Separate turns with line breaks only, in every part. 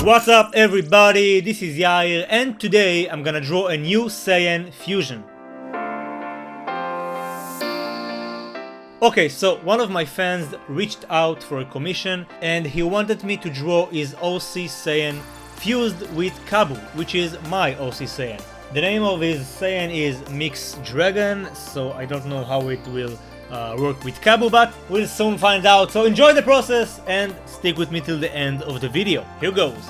What's up everybody, this is Yair and today I'm gonna draw a new Saiyan fusion. Okay, so one of my fans reached out for a commission and he wanted me to draw his OC Saiyan fused with Kabu, which is my OC Saiyan. The name of his Saiyan is Mixed Dragon, so I don't know how it will work with Kabu, but we'll soon find out. So enjoy the process and stick with me till the end of the video. Here goes!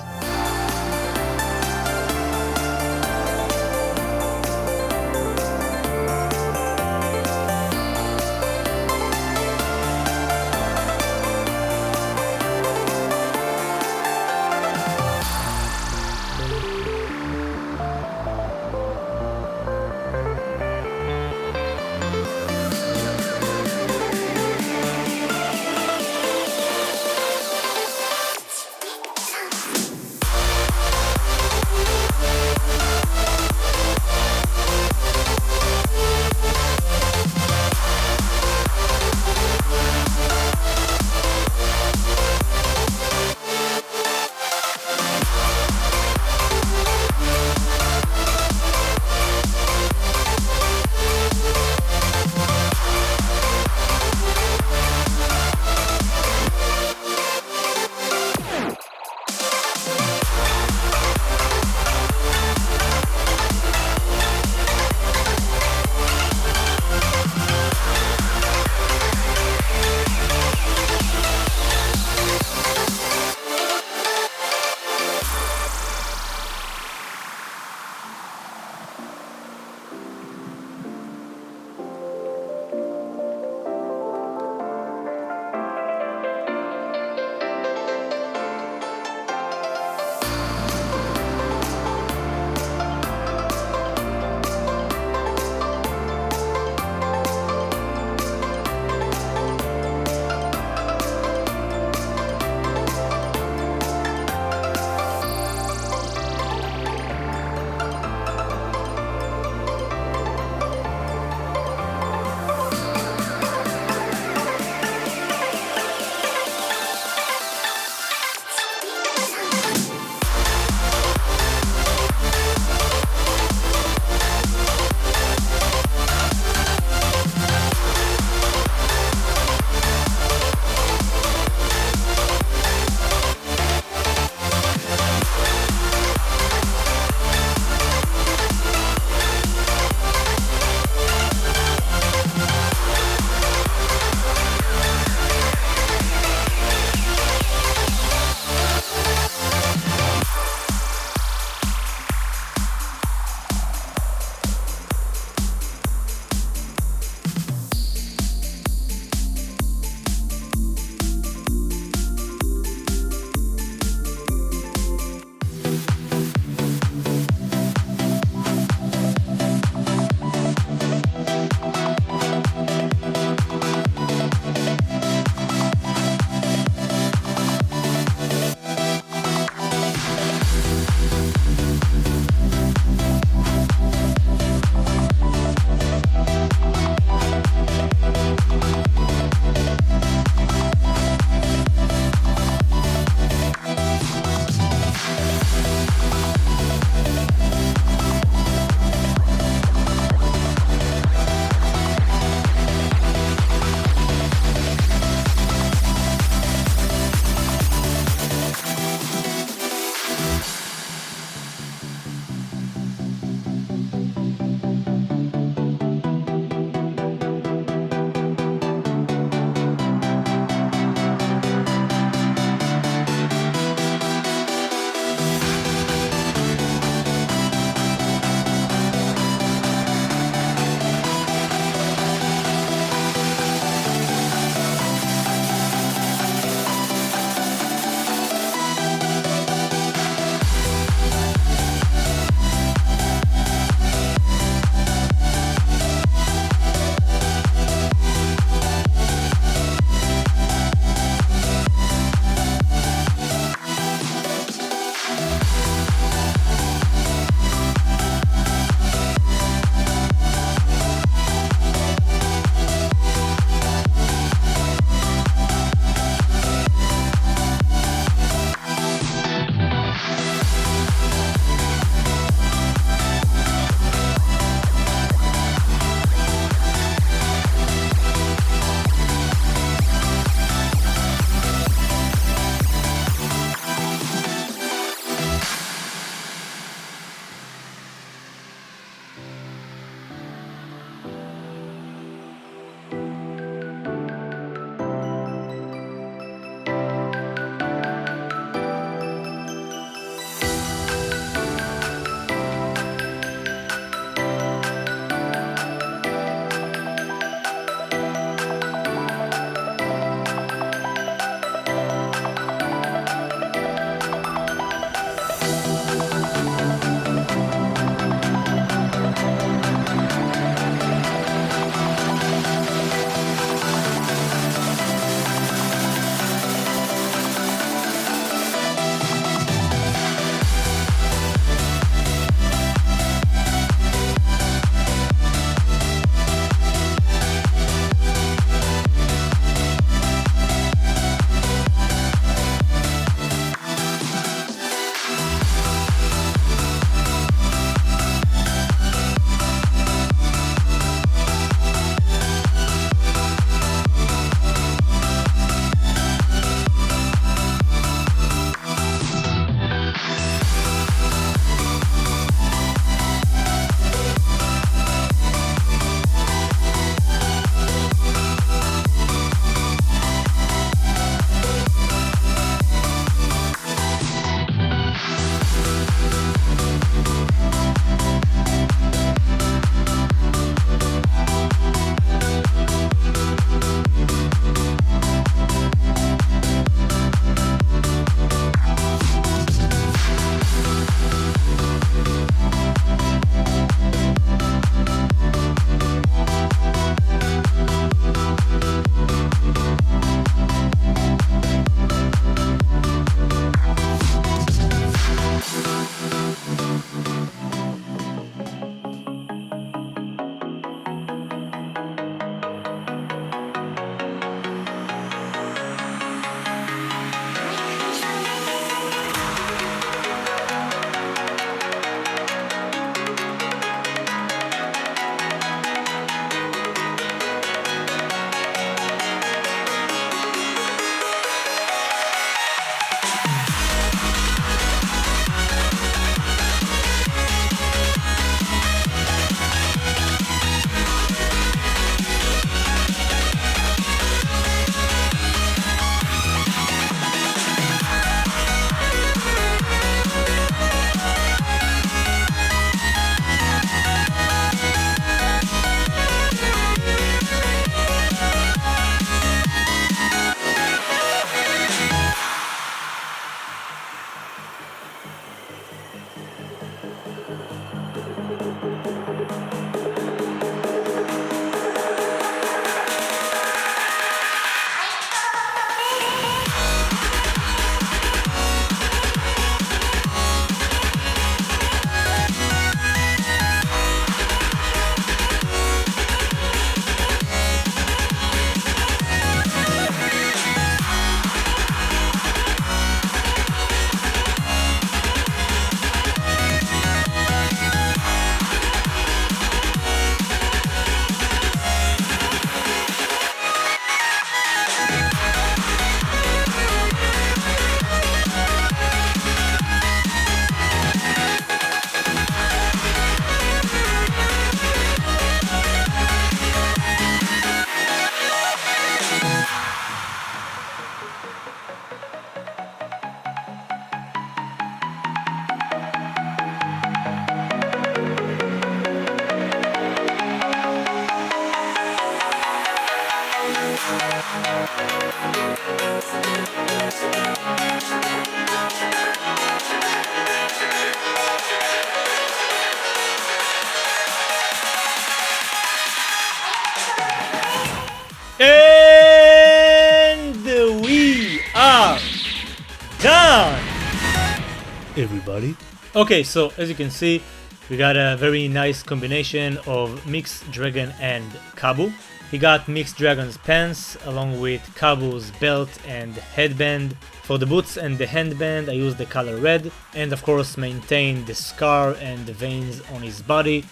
everybody. Okay, so as you can see, we got a very nice combination of Mixed Dragon and Kabu. He got Mixed Dragon's pants along with Kabu's belt and headband. For the boots and the handband I used the color red, and of course maintained the scar and the veins on his body.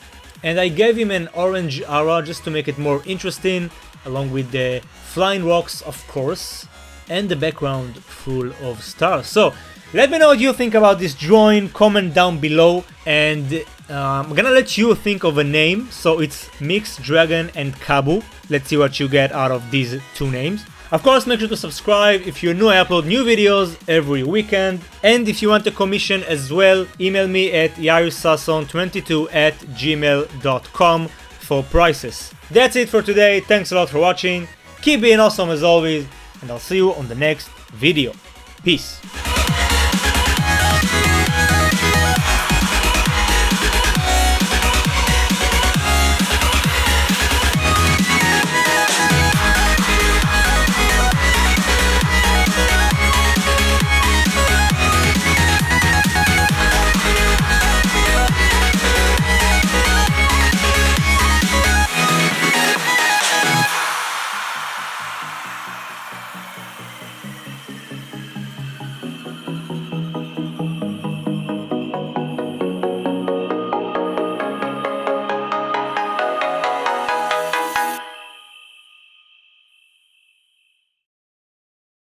And I gave him an orange aura just to make it more interesting, along with the flying rocks of course, and the background full of stars. So let me know what you think about this drawing, comment down below, and I'm gonna let you think of a name. So it's Mixed Dragon and Kabu. Let's see what you get out of these two names. Of course, make sure to subscribe. If you're new, I upload new videos every weekend. And if you want a commission as well, email me at yairsason22@gmail.com for prices. That's it for today. Thanks a lot for watching. Keep being awesome as always, and I'll see you on the next video. Peace.